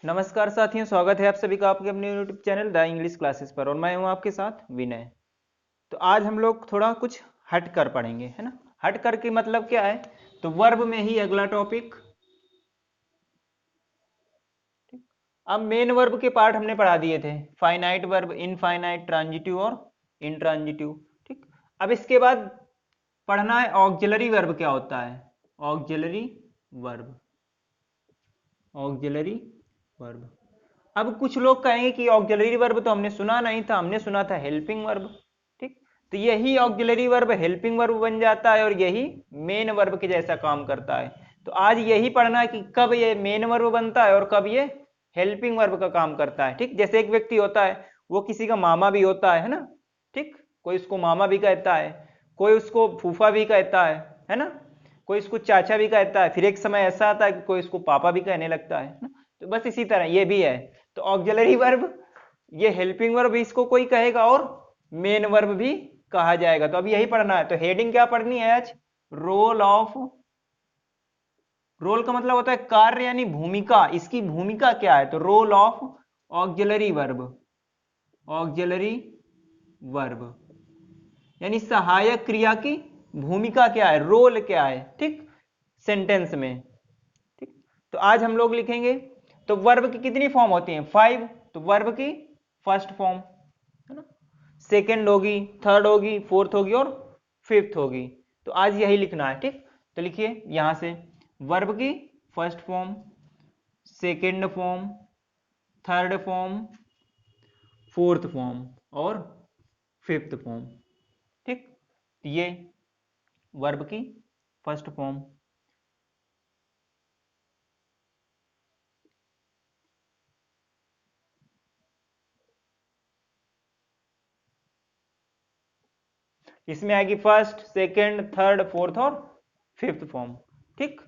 नमस्कार साथियों, स्वागत है आप सभी का आपके अपने YouTube channel the English classes पर। और मैं हूं आपके साथ विनय। तो आज हम लोग थोड़ा कुछ हट कर पढ़ेंगे, है ना। हट कर के मतलब क्या है, तो वर्ब में ही अगला टॉपिक। अब मेन वर्ब के पार्ट हमने पढ़ा दिए थे, फाइनाइट वर्ब, इनफाइनाइट, ट्रांजिटिव और इंट्रांजिटिव। ठीक, अब इसके बाद पढ़ना है ऑक्सिलरी वर्ब क्या होता है। Auxiliary verb, auxiliary verb. अब कुछ लोग कहेंगे कि ऑक्सिलरी वर्ब तो हमने सुना नहीं था, हमने सुना था हेल्पिंग वर्ब। ठीक, तो यही ऑक्सिलरी वर्ब हेल्पिंग वर्ब बन जाता है और यही मेन वर्ब के जैसा काम करता है। तो आज यही पढ़ना है कि कब ये मेन वर्ब बनता है और कब ये हेल्पिंग वर्ब का काम करता है। ठीक, जैसे एक व्यक्ति होता है, वो किसी का मामा भी होता है ना। ठीक, कोई उसको मामा भी कहता है, कोई उसको फूफा भी कहता है ना, कोई इसको चाचा भी कहता है, फिर एक समय ऐसा आता है कि कोई इसको पापा भी कहने लगता है ना। तो बस इसी तरह ये भी है। तो ऑक्सिलरी वर्ब, ये हेल्पिंग वर्ब इसको कोई कहेगा और मेन वर्ब भी कहा जाएगा। तो अब यही पढ़ना है। तो हेडिंग क्या पढ़नी है आज, रोल ऑफ। रोल का मतलब होता है कार्य यानी भूमिका, इसकी भूमिका क्या है, तो role of auxiliary verb. Auxiliary verb यानी सहायक क्रिया की भूमिका क्या है, रोल क्या है। ठीक, सेंटेंस में। ठीक, तो आज हम लोग लिखेंगे। तो वर्ब की कितनी फॉर्म होती हैं, 5। तो वर्ब की फर्स्ट फॉर्म, है ना, सेकेंड होगी, थर्ड होगी, फोर्थ होगी और फिफ्थ होगी। तो आज यही लिखना है। ठीक, तो लिखिए यहां से, वर्ब की first form, second form, third form, fourth form और फिफ्थ फॉर्म। ठीक, ये वर्ब की फर्स्ट फॉर्म। इसमें आएगी फर्स्ट, सेकेंड, थर्ड, फोर्थ और फिफ्थ फॉर्म। ठीक,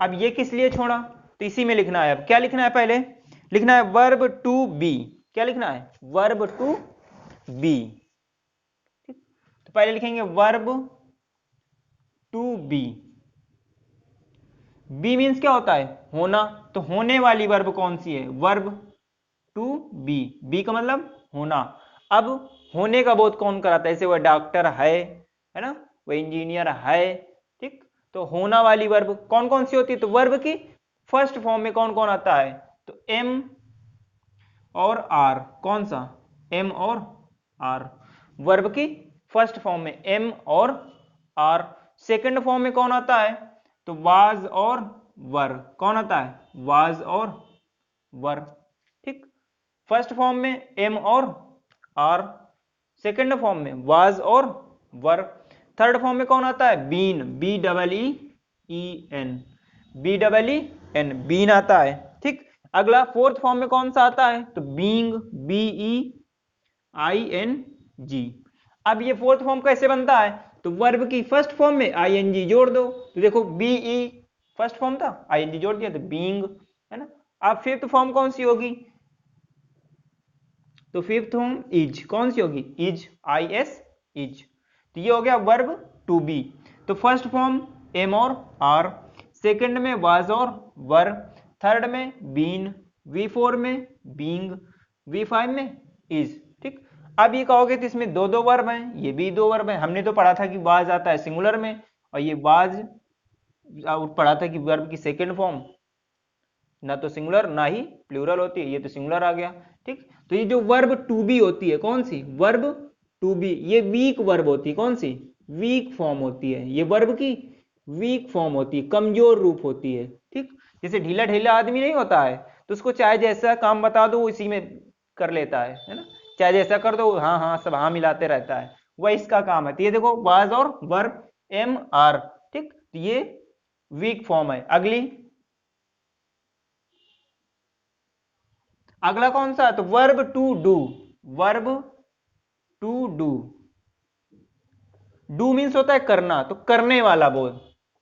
अब ये किस लिए छोड़ा, तो इसी में लिखना है। अब क्या लिखना है, पहले लिखना है वर्ब टू बी। क्या लिखना है, वर्ब टू बी। ठीक, तो पहले लिखेंगे verb to be. Be means क्या होता है, होना। तो होने वाली वर्ब कौन सी है, वर्ब टू बी। बी का मतलब होना। अब होने का बोध कौन कराता है, जैसे वह डॉक्टर है ना, वह इंजीनियर है। ठीक, तो होना वाली वर्ब कौन कौन सी होती है, तो वर्ब की फर्स्ट फॉर्म में कौन कौन आता है, तो एम और आर। कौन सा, एम और आर। वर्ब की फर्स्ट फॉर्म में एम और आर। सेकंड फॉर्म में कौन आता है, तो वाज और वर। कौन आता है, वाज और वर। ठीक, फर्स्ट फॉर्म में एम और आर, सेकंड फॉर्म में वाज और वर। थर्ड फॉर्म में कौन आता है, been, B double E E N, B double E N, been आता है। ठीक, अगला फोर्थ फॉर्म में कौन सा आता है, तो being, B E I N G. अब ये फोर्थ फॉर्म कैसे बनता है, तो वर्ब की फर्स्ट फॉर्म में आई एन जी जोड़ दो। तो देखो बी ई फर्स्ट फॉर्म था, आई एन जी जोड़ दिया तो बींग, है ना। अब फिफ्थ फॉर्म कौन सी होगी, तो फिफ्थ फॉर्म इज। कौन सी होगी, इज, आई एस, इज। तो ये हो गया वर्ब टू बी। तो फर्स्ट फॉर्म एम और आर, सेकंड में वाज और वर, थर्ड में बीन, V4 में बींग, V5 में इज। ठीक, अब ये कहोगे तो इसमें दो दो वर्ब हैं, ये भी दो वर्ब हैं। हमने तो पढ़ा था कि वाज आता है सिंगुलर में, और ये वाज पढ़ा था कि वर्ब की सेकेंड फॉर्म ना तो सिंगुलर ना ही प्लूरल होती है, ये तो सिंगुलर आ गया। ठीक, तो ये जो वर्ब टू बी होती है, कौन सी, वर्ब टू बी, ये वीक वर्ब होती है। कौन सी, वीक फॉर्म होती है, ये वर्ब की वीक फॉर्म होती है, कमजोर रूप होती है। ठीक, जैसे ढीला ढीला आदमी नहीं होता है, तो उसको चाहे जैसा काम बता दो इसी में कर लेता है ना। चाहे जैसा कर दो, हाँ हाँ सब हाँ मिलाते रहता है, वह इसका काम है। तो ये देखो वाज और वर्ब एम आर। ठीक, तो ये वीक फॉर्म है। अगली, अगला कौन सा, तो verb to do. Verb to do, do means होता है करना, तो करने वाला बोल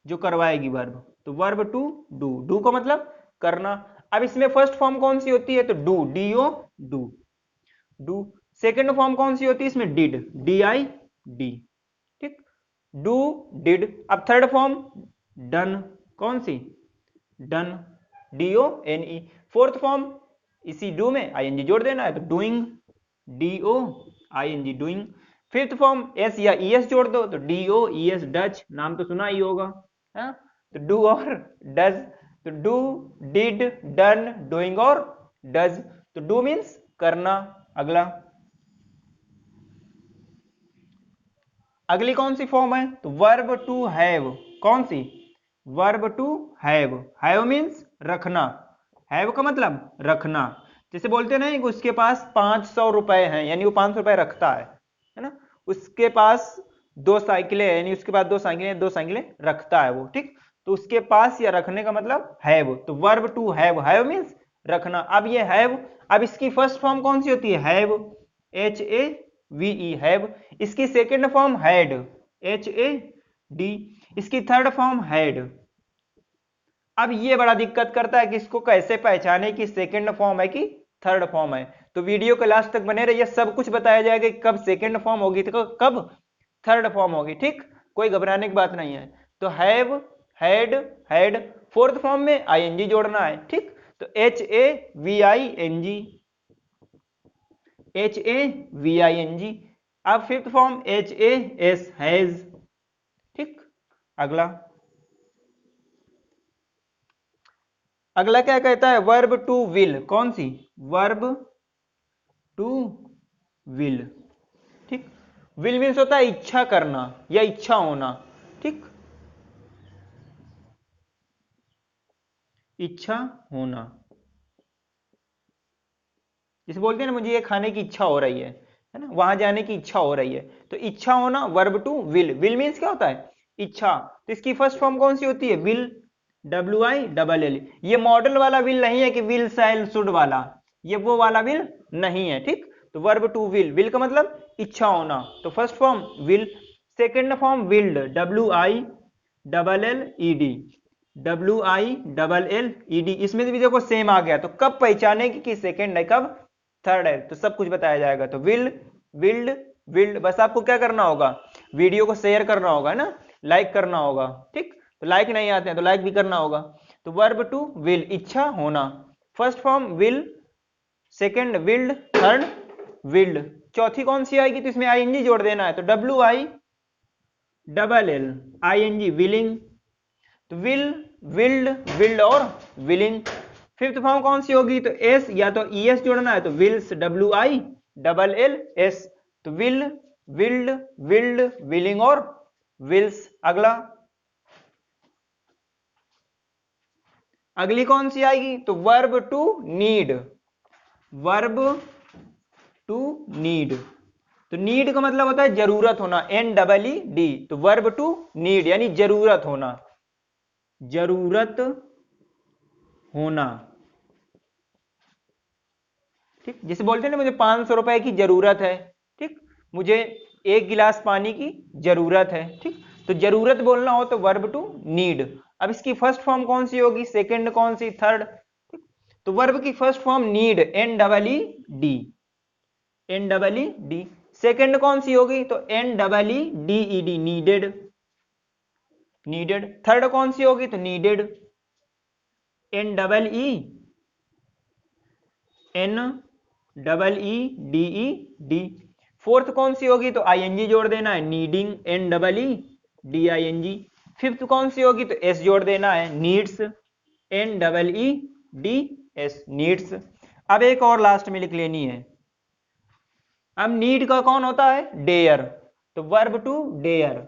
जो करवाएगी वर्ब। तो वर्ब टू डू, डू का मतलब करना। अब इसमें फर्स्ट फॉर्म कौन सी होती है, तो do, D O do, do. Second form कौन सी होती है इसमें, डिड, डी आई डी। ठीक, डू, डिड। अब थर्ड फॉर्म डन, कौन सी, डन, DONE। फोर्थ फॉर्म इसी डू में आईएनजी जोड़ देना है तो doing, DOING, doing. Fifth form S या ES जोड़ दो तो DOES, डच, नाम तो सुना ही होगा, है? तो डू और डज, तो डू, डिड, डन, डूइंग और डज। तो डू मीन्स करना। अगला, अगली कौन सी फॉर्म है, तो वर्ब टू हैव, कौन सी, verb to have. Have means रखना, हैव का मतलब रखना। जैसे बोलते नहीं कि उसके पास 500 रुपए हैं, यानी वो 500 रुपए रखता है ना। उसके पास 2 साइकिलें हैं, यानी उसके पास 2 साइकिलें रखता है वो, ठीक। तो उसके पास या रखने का मतलब हैव, तो verb to have, have means रखना। अब ये हैव, अब इसकी फर्स्ट फॉर्म कौन सी होती है, हैव, HAVE, हैव। इसकी सेकेंड फॉर्म हैड, HAD। इसकी थर्ड फॉर्म हैड। अब ये बड़ा दिक्कत करता है कि इसको कैसे पहचाने कि सेकंड फॉर्म है कि थर्ड फॉर्म है। तो वीडियो के लास्ट तक बने रहिए, सब कुछ बताया जाएगा कि कब सेकंड फॉर्म होगी तो कब थर्ड फॉर्म होगी, ठीक। कोई घबराने की बात नहीं है। तो have, had, had. Fourth form में आईएनजी जोड़ना है, ठीक। तो HAVING, HAVING। अब फिफ्थ फॉर्म HAS, हैज, ठीक। अगला, अगला क्या कहता है, वर्ब टू विल, कौन सी, वर्ब टू विल, ठीक। विल मीन्स होता है इच्छा करना या इच्छा होना, ठीक, इच्छा होना। जैसे बोलते हैं ना, मुझे ये खाने की इच्छा हो रही है ना, वहां जाने की इच्छा हो रही है, तो इच्छा होना, verb to will. Will means क्या होता है, इच्छा। तो इसकी फर्स्ट फॉर्म कौन सी होती है, विल, WILL। ये मॉडल वाला विल नहीं है कि विल, शैल, शुड वाला, ये वो वाला विल नहीं है, ठीक। तो वर्ब टू विल, विल का मतलब इच्छा होना, तो first form will. Second form willed, WILLED, इसमें भी देखो सेम आ गया। तो कब पहचानेगी कि सेकेंड है कब थर्ड है, तो सब कुछ बताया जाएगा। तो विल, विल्ड, विल्ड। बस आपको क्या करना होगा, वीडियो को शेयर करना होगा ना, लाइक करना होगा, ठीक। तो लाइक नहीं आते हैं तो लाइक भी करना होगा। तो वर्ब टू विल, इच्छा होना। First form will, second willed, third willed. चौथी कौन सी आएगी, तो इसमें आईएनजी जोड़ देना है, तो WILLING, विलिंग। तो विल, विल्ड, विल्ड और विलिंग। फिफ्थ फॉर्म कौन सी होगी, तो एस या तो ES जोड़ना है, तो विल्स, WILLS। तो विल, विल्ड, विल्ड, विलिंग और विल्स। अगला, अगली कौन सी आएगी, तो verb to need, verb to need. तो नीड का मतलब होता है जरूरत होना, NEED। तो वर्ब टू नीड यानी जरूरत होना, जरूरत होना, ठीक। जैसे बोलते हैं ना, मुझे 500 रुपए की जरूरत है, ठीक, मुझे 1 गिलास पानी की जरूरत है, ठीक। तो जरूरत बोलना हो तो वर्ब टू नीड। अब इसकी फर्स्ट फॉर्म कौन सी होगी, सेकंड कौन सी, थर्ड, ठीक। तो वर्ब की first form need, NEED। Second कौन सी होगी, तो NEEDED, नीडेड, नीडेड। थर्ड कौन सी होगी, तो नीडेड, NEEDED। फोर्थ कौन सी होगी, तो आईएनजी जोड़ देना है, नीडिंग, NEEDING। फिफ्थ कौन सी होगी, तो S जोड़ देना है, नीड्स, NEEDS, नीड्स। अब एक और लास्ट में लिख लेनी है। अब नीड का कौन होता है, डेयर। तो verb to dare,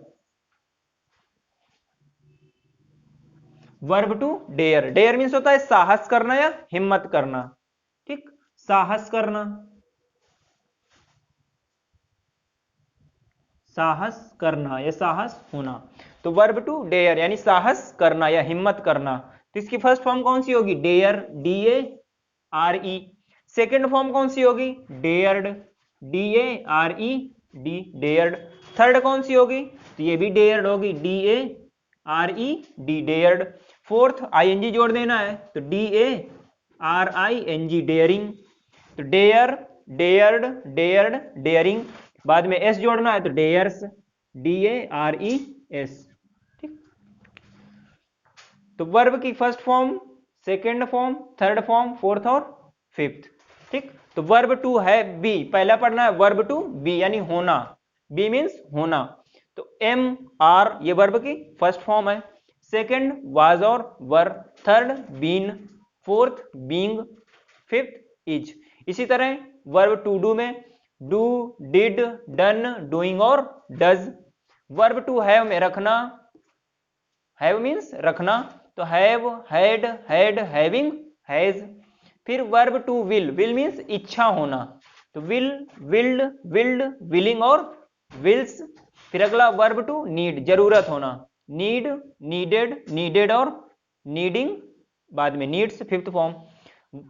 verb to dare. Dare means होता है साहस करना या हिम्मत करना, ठीक, साहस करना, साहस करना या साहस होना। तो वर्ब टू डेयर यानी साहस करना या हिम्मत करना। तो इसकी फर्स्ट फॉर्म कौन सी होगी, डेयर, DARE। सेकेंड फॉर्म कौन सी होगी, डेयर्ड, DARED, डेयर्ड। थर्ड कौन सी होगी, तो ये भी डेयर्ड होगी, DARED, डेयर्ड। फोर्थ आईएनजी जोड़ देना है, तो DARING, डेयरिंग। तो डेयर, डेयर्ड, डेयर्ड, डेयरिंग। बाद में S जोड़ना है, तो डेयर्स, DARES। ठीक, तो वर्ब की first form, second form, third form, fourth और फिफ्थ। ठीक, तो वर्ब टू है बी, पहला पढ़ना है वर्ब टू बी यानी होना, बी मीन्स होना। तो एम आर ये वर्ब की फर्स्ट फॉर्म है, सेकेंड वाज और were, third been, fourth being, fifth is. इसी तरह वर्ब टू डू में डू, डिड, डन, डूइंग और डज। वर्ब टू हैव में रखना, हैव मीन्स रखना, तो have, had, had, having, has. फिर verb to will, will means इच्छा होना, तो विल, विल्ड, विल्ड, विलिंग और विल्स। फिर अगला वर्ब टू नीड जरूरत होना, नीड, नीडेड, नीडेड और नीडिंग, बाद में नीड्स फिफ्थ फॉर्म।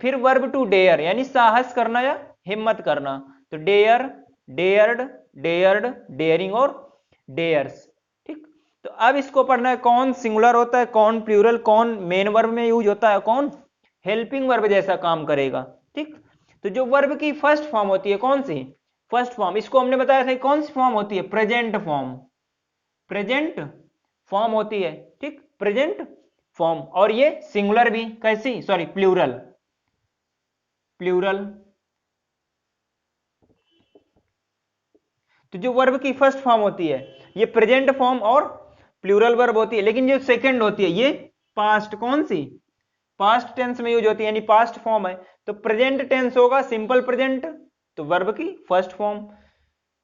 फिर वर्ब टू डेयर यानी साहस करना या हिम्मत करना, तो डेयर, डेयर्ड, डेयर्ड, डेयरिंग और डेयर्स। ठीक, तो अब इसको पढ़ना है कौन सिंगुलर होता है, कौन प्लूरल, कौन मेन वर्ब में यूज होता है, कौन हेल्पिंग वर्ब जैसा काम करेगा। ठीक, तो जो वर्ब की फर्स्ट फॉर्म होती है कौन सी, फर्स्ट फॉर्म, इसको हमने बताया था कौन सी फॉर्म होती है, प्रेजेंट फॉर्म, प्रेजेंट फॉर्म होती है। ठीक, प्रेजेंट फॉर्म, और ये सिंगुलर भी, कैसी, सॉरी प्लूरल, प्लूरल। तो जो वर्ब की फर्स्ट फॉर्म होती है ये प्रेजेंट फॉर्म और प्लूरल वर्ब होती है, लेकिन जो सेकंड होती है ये पास्ट, कौन सी, पास्ट टेंस में यूज होती है यानी पास्ट फॉर्म है। तो प्रेजेंट टेंस होगा सिंपल प्रेजेंट, तो वर्ब की फर्स्ट फॉर्म,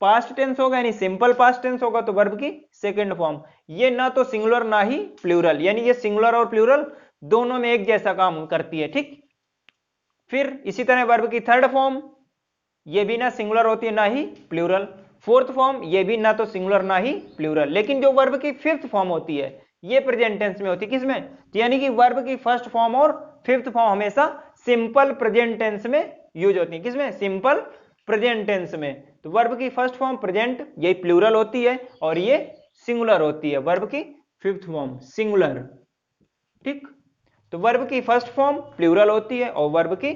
पास्ट टेंस होगा यानी सिंपल पास्ट टेंस होगा तो वर्ब की सेकंड फॉर्म। ये ना तो सिंगुलर ना ही प्लूरल, यानी ये सिंगुलर और प्लूरल दोनों में एक जैसा काम करती है। ठीक, फिर इसी तरह वर्ब की थर्ड फॉर्म, ये भी ना सिंगुलर होती है ना ही प्लूरल। फोर्थ फॉर्म, ये भी ना तो सिंगुलर ना ही प्लूरल। लेकिन जो वर्ब की फिफ्थ फॉर्म होती है ये प्रेजेंट टेंस में होती है, किसमें, यानी कि वर्ब की फर्स्ट फॉर्म और फिफ्थ फॉर्म हमेशा सिंपल प्रेजेंट टेंस में यूज होती है, किसमें, सिंपल प्रेजेंट टेंस में। तो वर्ब की फर्स्ट फॉर्म प्रेजेंट ये प्लूरल होती है और ये सिंगुलर होती है, वर्ब की फिफ्थ फॉर्म सिंगुलर। ठीक, तो वर्ब की फर्स्ट फॉर्म प्लूरल होती है और वर्ब की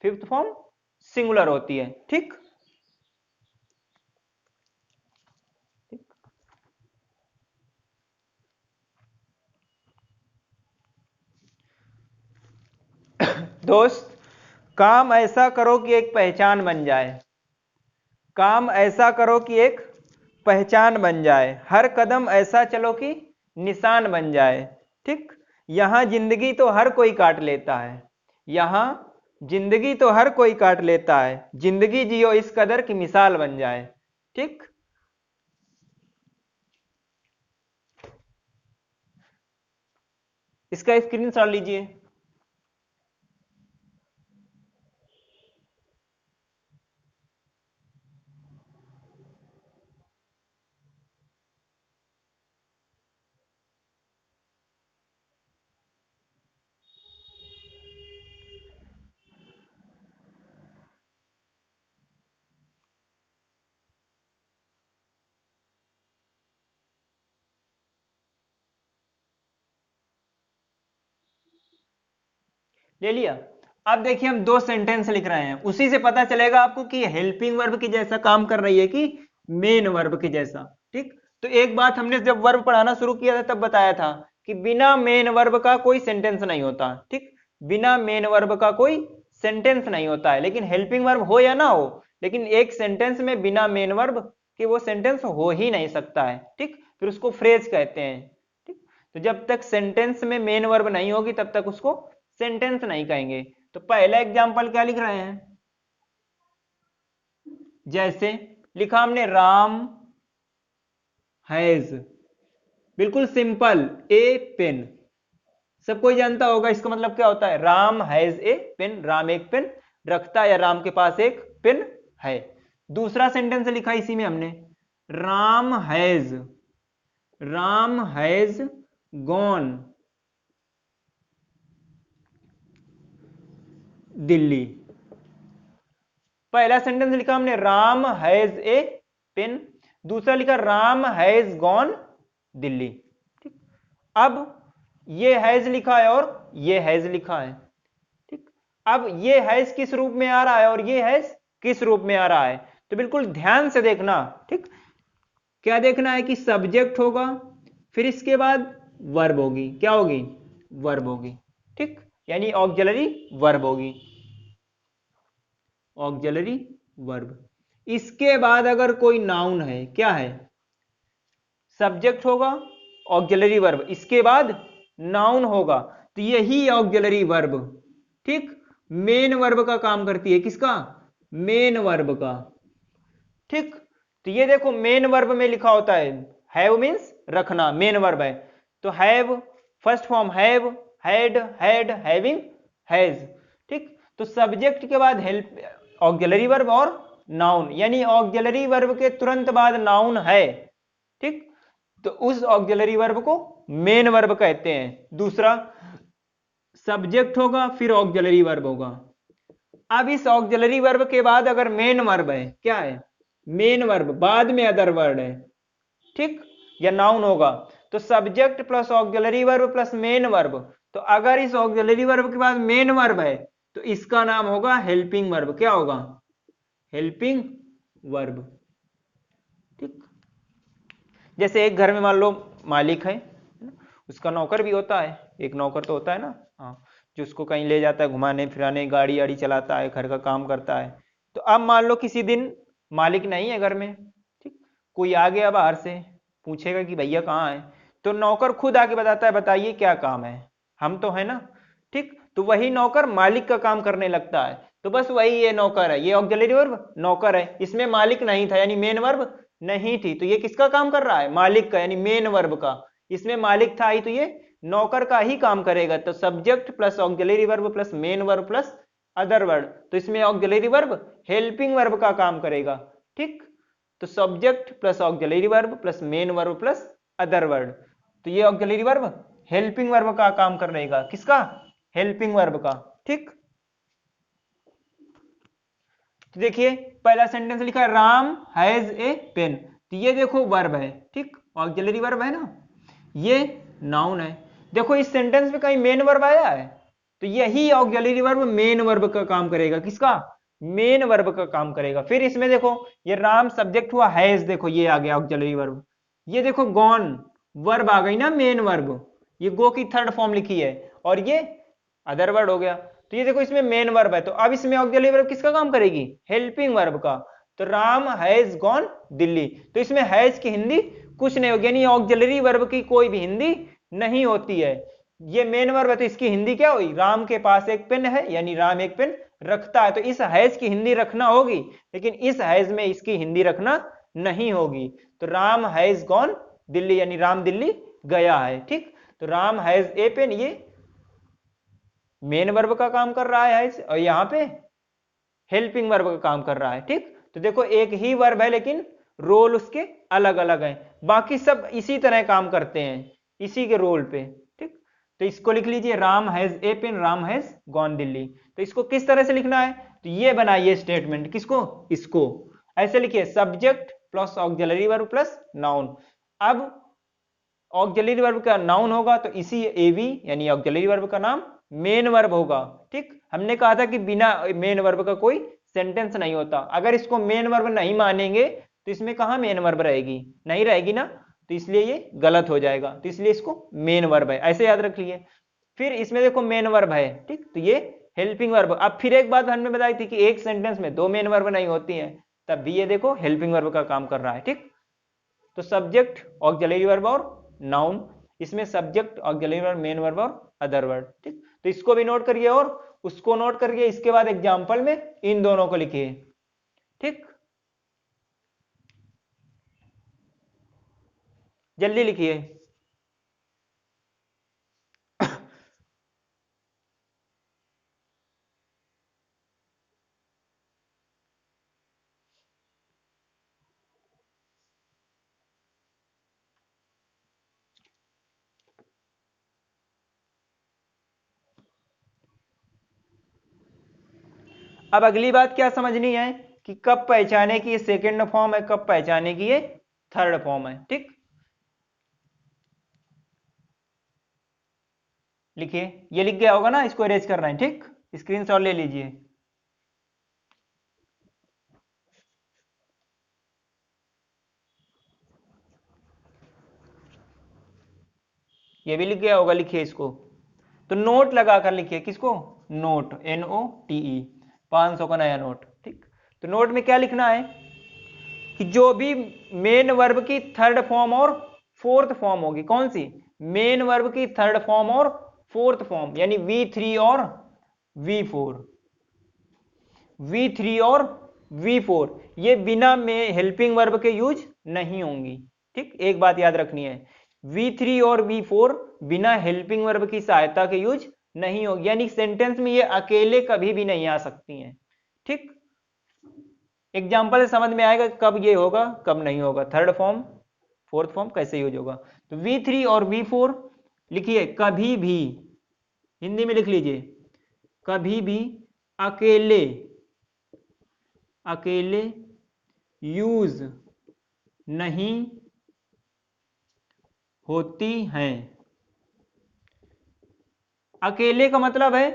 फिफ्थ फॉर्म सिंगुलर होती है। ठीक, दोस्त काम ऐसा करो कि एक पहचान बन जाए, काम ऐसा करो कि एक पहचान बन जाए, हर कदम ऐसा चलो कि निशान बन जाए। ठीक, यहां जिंदगी तो हर कोई काट लेता है, यहां जिंदगी तो हर कोई काट लेता है, जिंदगी जियो इस कदर की मिसाल बन जाए। ठीक, इसका स्क्रीनशॉट लीजिए। ले लिया। अब देखिए हम दो सेंटेंस लिख रहे हैं, उसी से पता चलेगा आपको कि हेल्पिंग वर्ब की जैसा काम कर रही है कि मेन वर्ब की जैसा। ठीक, तो एक बात हमने जब वर्ब पढ़ाना शुरू किया था तब बताया था कि बिना मेन वर्ब का कोई सेंटेंस नहीं होता। ठीक, बिना मेन वर्ब का कोई सेंटेंस नहीं होता है, लेकिन हेल्पिंग वर्ब हो या ना हो, लेकिन एक सेंटेंस में बिना मेन वर्ब के वो सेंटेंस हो ही नहीं सकता है। ठीक, फिर उसको फ्रेज कहते हैं। ठीक, तो जब तक सेंटेंस में मेन वर्ब नहीं होगी तब तक उसको सेंटेंस नहीं कहेंगे। तो पहला एग्जांपल क्या लिख रहे हैं, जैसे लिखा हमने राम हैज, बिल्कुल सिंपल, ए पेन, सब कोई जानता होगा इसका मतलब क्या होता है, Ram has a pen, Ram एक पेन रखता है या राम के पास एक पेन है। दूसरा सेंटेंस लिखा इसी में हमने, Ram has, Ram has gone Delhi. पहला सेंटेंस लिखा हमने राम हैज ए पेन, दूसरा लिखा राम हैज गॉन दिल्ली। ठीक, अब ये हैज लिखा है और ये हैज लिखा है। ठीक, अब ये हैज किस रूप में आ रहा है और ये हैज किस रूप में आ रहा है, तो बिल्कुल ध्यान से देखना। ठीक, क्या देखना है कि सब्जेक्ट होगा, फिर इसके बाद वर्ब होगी। क्या होगी? वर्ब होगी। ठीक, यानी ऑक्सिलरी वर्ब होगी, ऑक्सिलरी वर्ब। इसके बाद अगर कोई नाउन है, क्या है? सब्जेक्ट होगा, ऑक्सिलरी वर्ब, इसके बाद नाउन होगा, तो यही ऑक्सिलरी वर्ब, ठीक, मेन वर्ब का काम करती है। किसका? मेन वर्ब का। ठीक, तो ये देखो मेन वर्ब में लिखा होता है हैव मीन्स रखना, मेन वर्ब है। तो have, first form have, had, had, having, has. ठीक, तो सब्जेक्ट के बाद हेल्प ऑक्सिलरी वर्ब और नाउन, यानी ऑक्सिलरी वर्ब के तुरंत बाद नाउन है। ठीक, तो उस ऑक्सिलरी वर्ब को मेन वर्ब कहते हैं। दूसरा, सब्जेक्ट होगा फिर ऑक्सिलरी वर्ब होगा। अब इस ऑक्सिलरी वर्ब के बाद अगर मेन वर्ब है, क्या है? मेन वर्ब, बाद में अदर वर्ड है, ठीक, या नाउन होगा, तो subject plus auxiliary verb plus main verb. तो अगर इस ऑक्सिलरी वर्ब के बाद मेन वर्ब है तो इसका नाम होगा हेल्पिंग वर्ब। क्या होगा? Helping verb. ठीक, जैसे एक घर में मान लो मालिक है, उसका नौकर भी होता है, एक नौकर तो होता है ना, हाँ, जो उसको कहीं ले जाता है घुमाने फिराने, गाड़ी आड़ी चलाता है, घर का काम करता है। तो अब मान लो किसी दिन मालिक नहीं है घर में, ठीक, कोई आ गया बाहर से, पूछेगा कि भैया कहाँ है, तो नौकर खुद आके बताता है बताइए क्या काम है, हम तो है ना। ठीक, तो वही नौकर मालिक का काम करने लगता है। तो बस वही ये नौकर है, ये ऑक्सिलरी वर्ब नौकर है, इसमें मालिक नहीं था यानी मेन वर्ब नहीं थी, तो ये किसका काम कर रहा है? मालिक का, यानी मेन वर्ब का। इसमें मालिक था ही तो ये नौकर का ही काम करेगा। तो subject plus auxiliary verb plus main verb plus other word, तो इसमें ऑक्सिलरी वर्ब हेल्पिंग वर्ब का काम करेगा। ठीक, तो subject plus auxiliary verb plus main verb plus other word, तो ये ऑक्सिलरी वर्ब हेल्पिंग वर्ब का काम कर रहेगा। किसका? हेल्पिंग वर्ब का। ठीक, तो देखिए पहला सेंटेंस लिखा है राम हैज ए पेन, तो ये देखो वर्ब है, ठीक, ऑक्सिलरी वर्ब है ना, ये नाउन है। देखो इस सेंटेंस में कहीं मेन वर्ब आया है, तो यही ऑक्सिलरी वर्ब मेन वर्ब का काम करेगा। किसका? मेन वर्ब का काम करेगा। फिर इसमें देखो ये राम सब्जेक्ट हुआ, हैज देखो ये आ गया ऑक्सिलरी वर्ब, ये देखो गॉन वर्ब आ गई ना, मेन वर्ब, ये गो की थर्ड फॉर्म लिखी है, और ये अदर वर्ड हो गया। तो ये देखो इसमें मेन वर्ब है, तो अब इसमें ऑक्सिलरी वर्ब किसका काम करेगी? हेल्पिंग वर्ब का। तो राम हैज गॉन दिल्ली, तो इसमें हैज की हिंदी कुछ नहीं होगी, यानी ऑक्सिलरी वर्ब की कोई भी हिंदी नहीं होती है। ये मेन वर्ब है तो इसकी हिंदी क्या हुई? राम के पास एक पेन है, यानी राम एक पेन रखता है, तो इस हैज की हिंदी रखना होगी, लेकिन इस हैज में इसकी हिंदी रखना नहीं होगी। तो राम हैज गॉन दिल्ली, यानी राम दिल्ली गया है। ठीक, तो राम हैज ए पेन, ये मेन वर्ब का काम कर रहा है, और यहां पे हेल्पिंग वर्ब का काम कर रहा है। ठीक, तो देखो एक ही वर्ब है लेकिन रोल उसके अलग अलग हैं, बाकी सब इसी तरह काम करते हैं, इसी के रोल पे। ठीक, तो इसको लिख लीजिए Ram has a pen, Ram has gone Delhi. तो इसको किस तरह से लिखना है? तो ये बनाइए स्टेटमेंट, किसको? इसको ऐसे लिखिए subject plus auxiliary verb plus noun. अब ऑक्सिलरी वर्ब का नाउन होगा तो इसी एवी यानी ऑक्सिलरी वर्ब का नाम मेन वर्ब होगा। ठीक, हमने कहा था कि बिना मेन वर्ब का कोई सेंटेंस नहीं होता। अगर इसको मेन वर्ब नहीं मानेंगे तो इसमें कहां मेन वर्ब रहेगी? नहीं रहेगी ना, तो इसलिए ये गलत हो जाएगा, तो इसलिए इसको मेन वर्ब है, ऐसे याद रख लिए। फिर इसमें देखो मेन वर्ब है, ठीक, तो ये हेल्पिंग वर्ब। अब फिर एक बात हमने बताई थी कि एक सेंटेंस में दो मेन वर्ब नहीं होती है, तब भी ये देखो हेल्पिंग वर्ब का काम कर रहा है। ठीक, तो सब्जेक्ट ऑक्सिलरी वर्ब और नाउन, इसमें subject auxiliary verb main verb और अदर वर्ड। ठीक, तो इसको भी नोट करिए और उसको नोट करिए, इसके बाद एग्जांपल में इन दोनों को लिखिए। ठीक, जल्दी लिखिए। अब अगली बात क्या समझनी है कि कब पहचाने कि ये सेकेंड फॉर्म है, कब पहचाने कि ये थर्ड फॉर्म है। ठीक, लिखिए, ये लिख गया होगा ना, इसको अरेंज करना है। ठीक, स्क्रीनशॉट ले लीजिए। ये भी लिख गया होगा, लिखिए इसको। तो नोट लगा कर लिखिए, किसको? नोट, NOTE, 500 का नया नोट। ठीक, तो नोट में क्या लिखना है कि जो भी मेन वर्ब की थर्ड फॉर्म और फोर्थ फॉर्म होगी, कौन सी? मेन वर्ब की थर्ड फॉर्म और फोर्थ फॉर्म, यानी V3 और V4, V3 और V4 ये बिना में हेल्पिंग वर्ब के यूज नहीं होंगी। ठीक, एक बात याद रखनी है, V3 और V4 बिना हेल्पिंग वर्ब की सहायता के यूज नहीं होगी, यानी सेंटेंस में ये अकेले कभी भी नहीं आ सकती हैं। ठीक, एग्जाम्पल से समझ में आएगा कब ये होगा कब नहीं होगा, थर्ड फॉर्म फोर्थ फॉर्म कैसे यूज होगा। तो V3 और V4 लिखिए, कभी भी, हिंदी में लिख लीजिए, कभी भी अकेले अकेले यूज नहीं होती हैं। अकेले का मतलब है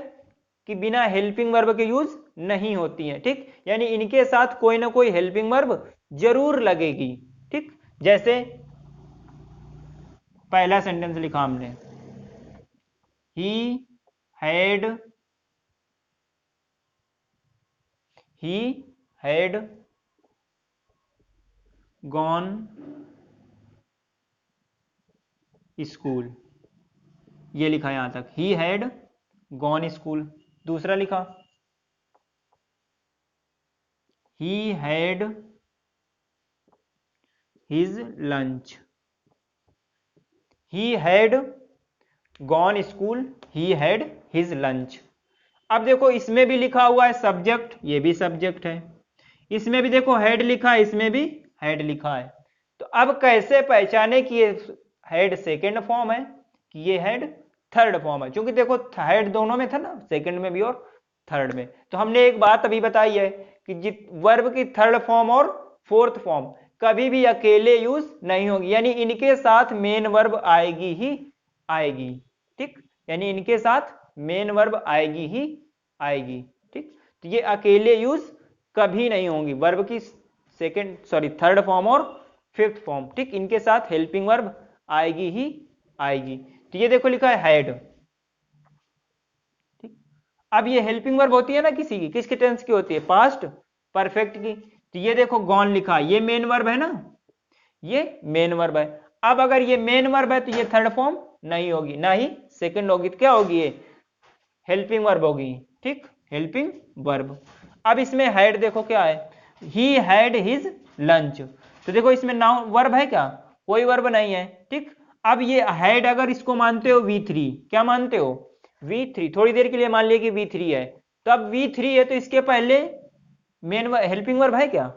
कि बिना हेल्पिंग वर्ब के यूज नहीं होती हैं। ठीक, यानी इनके साथ कोई ना कोई हेल्पिंग वर्ब जरूर लगेगी। ठीक, जैसे पहला सेंटेंस लिखा हमने, he had he had gone school, ये लिखा यहां तक, ही हैड गॉन स्कूल। दूसरा लिखा, he had his lunch, he had gone school, he had his lunch. अब देखो इसमें भी लिखा हुआ है सब्जेक्ट, ये भी सब्जेक्ट है, इसमें भी देखो हेड लिखा है, इसमें भी हेड लिखा है। तो अब कैसे पहचाने कि ये हेड सेकेंड फॉर्म है कि ये हेड थर्ड फॉर्म है? क्योंकि देखो हेड दोनों में था ना, सेकेंड में भी और थर्ड में। तो हमने एक बात अभी बताई है कि जित वर्ब की थर्ड फॉर्म और फोर्थ फॉर्म कभी भी अकेले यूज नहीं होगी, यानी इनके साथ मेन वर्ब आएगी ही आएगी। ठीक, यानी इनके साथ मेन वर्ब आएगी ही आएगी। ठीक, तो ये अकेले यूज कभी नहीं होंगी, वर्ब की सेकंड सॉरी थर्ड फॉर्म और फिफ्थ फॉर्म। ठीक, इनके साथ हेल्पिंग वर्ब आएगी ही आएगी। तो ये देखो लिखा है हैड। ठीक, अब ये हेल्पिंग वर्ब होती है ना किसी की, किसके टेंस की होती है? पास्ट परफेक्ट की। तो ये देखो गॉन लिखा, ये मेन वर्ब है ना, ये मेन वर्ब है। अब अगर ये मेन वर्ब है तो ये थर्ड फॉर्म नहीं होगी, ना ही सेकंड होगी, तो क्या होगी? ये हेल्पिंग वर्ब होगी। ठीक, हेल्पिंग वर्ब। अब इसमें हैड देखो क्या है, ही हैड हिज लंच। तो देखो इसमें नाउन वर्ब है क्या? कोई वर्ब नहीं है। ठीक, अब ये हैड अगर इसको मानते हो V3, क्या मानते हो? V3, थोड़ी देर के लिए मान लिया कि V3 है, तो अब V3 है तो इसके पहले मेन हेल्पिंग वर्ब है क्या?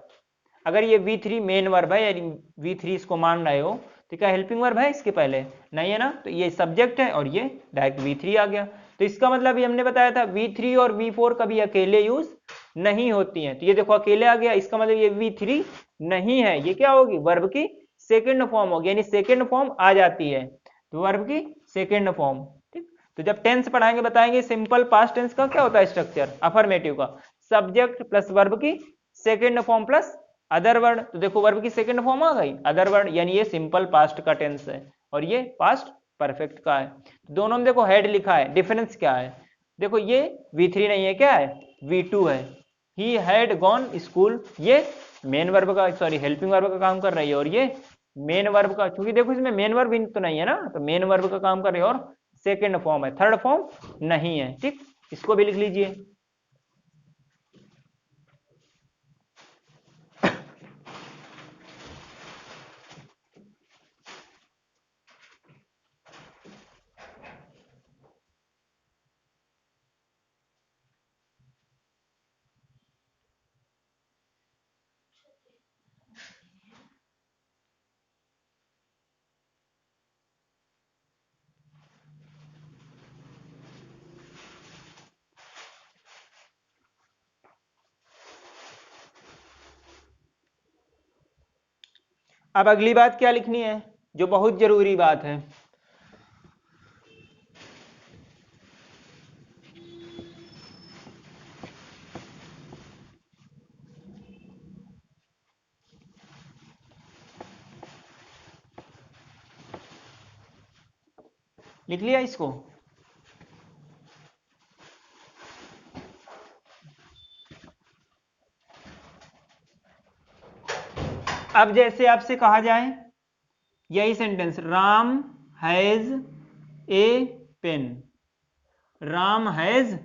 अगर ये V3 मेन वर्ब है, यानी V3 इसको मान रहे हो, तो क्या हेल्पिंग वर्ब है इसके पहले? नहीं है ना, तो ये सब्जेक्ट है और ये डायरेक्ट V3 आ गया। तो इसका मतलब ये हमने बताया था V3 और V4 कभी अकेले यूज नहीं होती हैं। तो ये देखो अकेले आ गया, इसका मतलब ये V3 नहीं है, ये क्या होगी? वर्ब की सेकेंड फॉर्म होगी, यानी सेकेंड फॉर्म आ जाती है, तो वर्ब की सेकेंड फॉर्म। ठीक, तो जब टेंस पढ़ाएंगे बताएंगे सिंपल पास्ट टेंस का क्या होता है स्ट्रक्चर, अफर्मेटिव का, सब्जेक्ट प्लस वर्ब की second form plus other word. तो देखो वर्ब की सेकंड फॉर्म आ गई अदर वर्ड, यानी ये सिंपल पास्ट का टेंस है और ये पास्ट परफेक्ट का है। दोनों में देखो हेड लिखा है, डिफरेंस क्या है? देखो ये V3 नहीं है, क्या है? V2 है। ही हैड गॉन स्कूल, ये मेन वर्ब का सॉरी हेल्पिंग वर्ब का काम कर रही है, और ये मेन वर्ब का, क्योंकि देखो इसमें मेन वर्ब तो नहीं है ना, तो मेन वर्ब का काम कर रही है और सेकेंड फॉर्म है, थर्ड फॉर्म नहीं है। ठीक, इसको भी लिख लीजिए। अब अगली बात क्या लिखनी है, जो बहुत जरूरी बात है। लिख लिया इसको। अब जैसे आपसे कहा जाए यही sentence, Ram has a pen, Ram has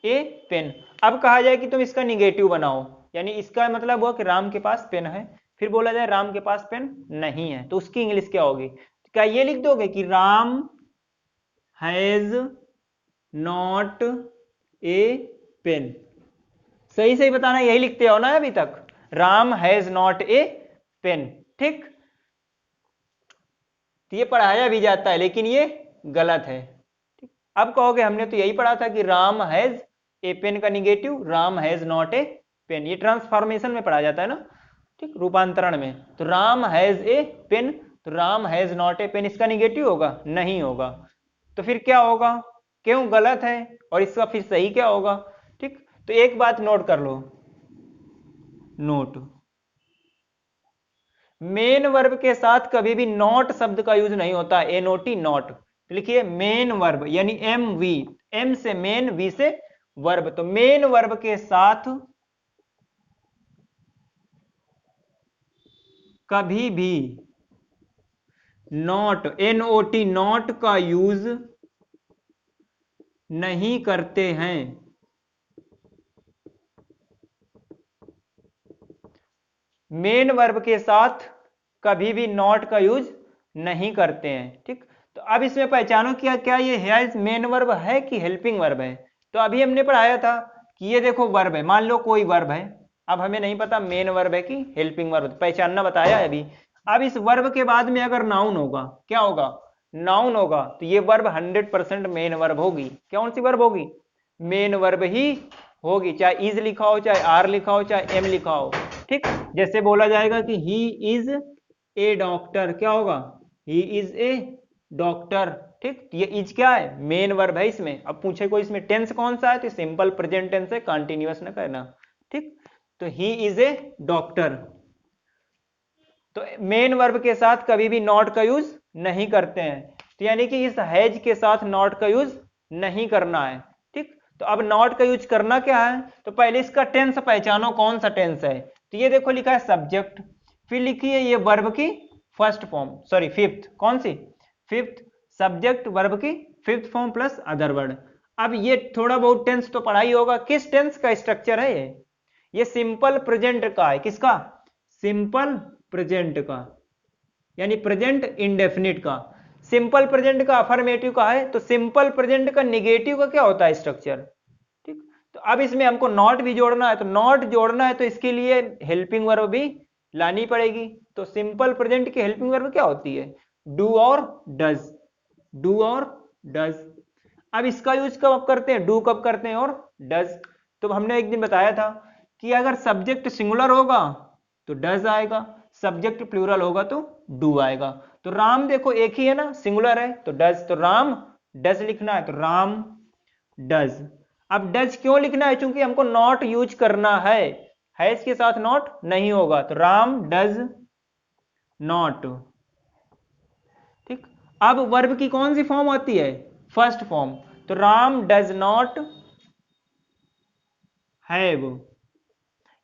a pen. अब कहा जाए कि तुम इसका निगेटिव बनाओ, यानी इसका मतलब हुआ कि राम के पास पेन है, फिर बोला जाए राम के पास पेन नहीं है, तो उसकी इंग्लिश क्या होगी? क्या ये लिख दोगे कि Ram has not a pen? सही सही बताना, यही लिखते हो ना अभी तक, Ram has not a pen, ठीक। तो ये पढ़ाया भी जाता है लेकिन ये गलत है, ठीक। अब कहोगे हमने तो यही पढ़ा था कि राम हैज ए पेन का negative Ram has not a pen, ये ट्रांसफॉर्मेशन में पढ़ा जाता है ना, ठीक, रूपांतरण में। तो राम हैज ए पेन, तो Ram has not a pen इसका निगेटिव होगा? नहीं होगा। तो फिर क्या होगा? क्यों गलत है और इसका फिर सही क्या होगा? ठीक, तो एक बात नोट कर लो, नोट, मेन वर्ब के साथ कभी भी नॉट शब्द का यूज नहीं होता, NOT नॉट। लिखिए मेन वर्ब यानी MV, M से मेन, V से वर्ब, तो मेन वर्ब के साथ कभी भी नॉट, NOT नॉट का यूज नहीं करते हैं। मेन वर्ब के साथ कभी भी नॉट का यूज नहीं करते हैं, ठीक। तो अब इसमें पहचानो क्या क्या ये हैज मेन वर्ब है कि हेल्पिंग वर्ब है। तो अभी हमने पढ़ाया था कि ये देखो वर्ब है, मान लो कोई वर्ब है, अब हमें नहीं पता मेन वर्ब है कि हेल्पिंग वर्ब, पहचानना बताया है अभी। अब इस वर्ब के बाद में अगर नाउन होगा, क्या होगा? नाउन होगा, तो ये वर्ब 100% मेन वर्ब होगी। कौन सी वर्ब होगी? मेन वर्ब ही होगी, चाहे इज लिखा हो, चाहे आर लिखा हो, चाहे एम लिखा हो, ठीक। जैसे बोला जाएगा कि ही इज ए डॉक्टर, क्या होगा? ही इज ए डॉक्टर, ठीक। ये इज क्या है? मेन वर्ब है इसमें। अब पूछे कोई इसमें टेंस कौन सा है, तो सिंपल प्रेजेंट टेंस है, कंटिन्यूअस ना करना, ठीक। तो ही इज ए डॉक्टर, तो मेन वर्ब के साथ कभी भी नॉट का यूज नहीं करते हैं, तो यानी कि इस हैज के साथ नॉट का यूज नहीं करना है, ठीक। तो अब नॉट का यूज करना क्या है? तो पहले इसका टेंस पहचानो, कौन सा टेंस है। तो ये देखो लिखा है सब्जेक्ट, फिर लिखी है ये वर्ब की फर्स्ट फॉर्म, सॉरी फिफ्थ, कौन सी? फिफ्थ, सब्जेक्ट वर्ब की fifth form plus other word. अब ये थोड़ा बहुत टेंस तो पढ़ा ही होगा, किस टेंस का स्ट्रक्चर है ये सिंपल प्रेजेंट का है। किसका? सिंपल प्रेजेंट का, यानी प्रेजेंट इंडेफिनिट का। सिंपल प्रेजेंट का अफर्मेटिव का है, तो सिंपल प्रेजेंट का निगेटिव का क्या होता है स्ट्रक्चर, ठीक। तो अब इसमें हमको नॉट भी जोड़ना है, तो नॉट जोड़ना है तो इसके लिए हेल्पिंग वर्ब भी लानी पड़ेगी। तो सिंपल प्रेजेंट की हेल्पिंग वर्ब क्या होती है? डू और डज, डू और डज। अब इसका यूज कब करते हैं? डू कब करते हैं और डज। तो हमने एक दिन बताया था कि अगर सब्जेक्ट सिंगुलर होगा तो डज आएगा, सब्जेक्ट प्लूरल होगा तो डू आएगा। तो राम देखो एक ही है ना, सिंगुलर है तो डज, तो राम डज लिखना है, तो राम डज। अब डज क्यों लिखना है? क्योंकि हमको नॉट यूज करना है इसके साथ नॉट नहीं होगा, तो राम डज नॉट, ठीक। अब वर्ब की कौन सी फॉर्म आती है? फर्स्ट फॉर्म, तो राम डज नॉट हैव,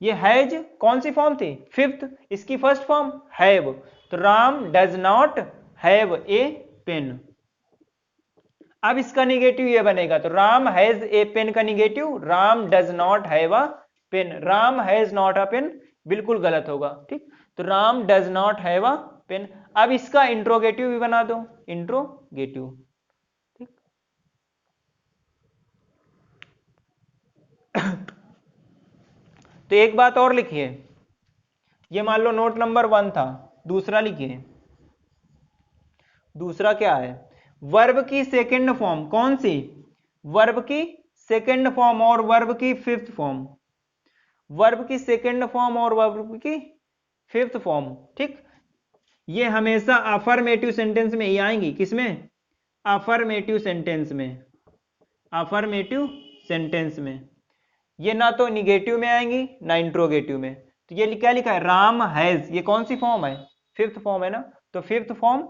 ये हैज कौन सी फॉर्म थी? फिफ्थ, इसकी फर्स्ट फॉर्म हैव, तो Ram does not have a pen. अब इसका निगेटिव ये बनेगा, तो राम हैज ए पेन का negative Ram does not have a pen, Ram has not a pen बिल्कुल गलत होगा, ठीक। तो Ram does not have a pen. अब इसका इंट्रोगेटिव भी बना दो, इंट्रोगेटिव, ठीक। तो एक बात और लिखिए, ये मान लो नोट नंबर 1 था, दूसरा लिखिए। दूसरा क्या है? वर्ब की सेकंड फॉर्म कौन सी? वर्ब की सेकंड फॉर्म और वर्ब की फिफ्थ फॉर्म, वर्ब की सेकंड फॉर्म और वर्ब की फिफ्थ फॉर्म, ठीक। ये हमेशा अफर्मेटिव सेंटेंस में ही आएंगी। किसमें? अफर्मेटिव सेंटेंस में, अफर्मेटिव सेंटेंस में। ये ना तो निगेटिव में आएंगी ना इंट्रोगेटिव में। तो ये क्या लिखा है? राम हैज, ये कौन सी फॉर्म है? फिफ्थ फॉर्म है ना, तो फिफ्थ फॉर्म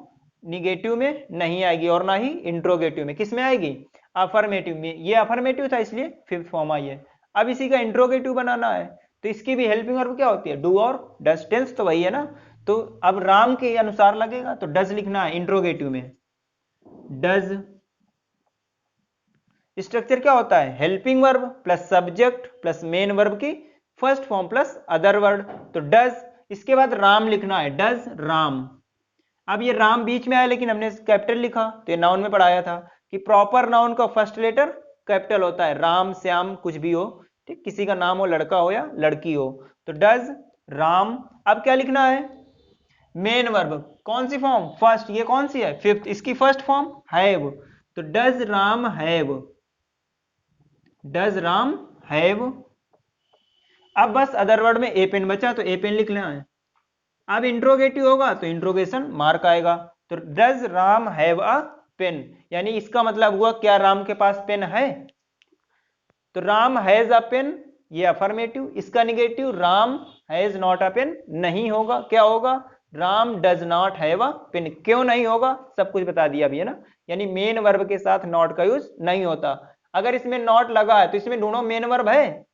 निगेटिव में नहीं आएगी और ना ही इंट्रोगेटिव में। किस में आएगी? अफर्मेटिव में। ये अफर्मेटिव था इसलिए फिफ्थ फॉर्म आई है। अब इसी का इंट्रोगेटिव बनाना है तो इसकी भी हेल्पिंग वर्ब क्या होती है? डू और डज। टेंस तो वही है ना। तो अब राम के अनुसार लगेगा तो डज लिखना है इंट्रोगेटिव में। डज स्ट्रक्चर क्या होता है? Helping verb plus subject plus main verb की first form plus other word. तो डज, इसके बाद राम लिखना है, डज राम। अब ये राम बीच में आया लेकिन हमने कैपिटल लिखा तो ये नाउन में पढ़ाया था कि प्रॉपर नाउन का फर्स्ट लेटर कैपिटल होता है। राम श्याम कुछ भी हो, ठीक, किसी का नाम हो, लड़का हो या लड़की हो। तो डज राम। अब क्या लिखना है? Main verb. कौन सी फॉर्म? फर्स्ट। ये कौन सी है? फिफ्थ। इसकी फर्स्ट फॉर्म हैव। तो does Ram have, does Ram have. अब बस अदर वर्ड में ए पेन बचा तो ए पेन लिख लेना है। अब इंट्रोगेटिव होगा तो इंट्रोगेशन मार्क आएगा। तो does Ram have a pen, यानी इसका मतलब हुआ क्या राम के पास पेन है? तो राम हैज अ पेन, ये अफर्मेटिव। इसका negative Ram has not a pen नहीं होगा। क्या होगा? Ram does not have a pen. क्यों नहीं होगा? सब कुछ बता दिया अभी है ना। यानी मेन वर्ब के साथ नॉट का यूज नहीं होता। अगर इसमें नॉट लगा है तो इसमें ढूंढो मेन वर्ब है।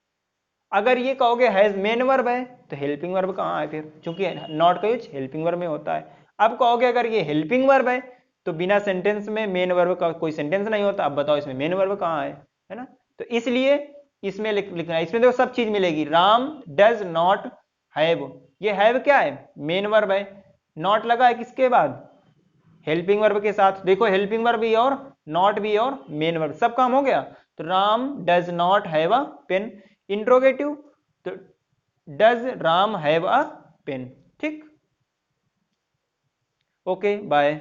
अगर ये कहोगे हैज मेन वर्ब है तो हेल्पिंग वर्ब कहाँ है फिर? क्योंकि नॉट का यूज हेल्पिंग वर्ब में होता है। अब कहोगे अगर ये हेल्पिंग वर्ब है तो बिना सेंटेंस में मेन वर्ब का कोई सेंटेंस नहीं होता। अब बताओ इसमें मेन वर्ब कहाँ है ना। तो इसलिए इसमें लिखना है। इसमें देखो सब चीज मिलेगी। राम डज नॉट हैव, ये हैव क्या है? मेन वर्ब है। नॉट लगा है किसके बाद? हेल्पिंग वर्ब के साथ। देखो हेल्पिंग वर्ब भी और नॉट भी और मेन वर्ब, सब काम हो गया। तो Ram does not have a pen. Interrogative तो does Ram have a pen. ठीक, ओके बाय।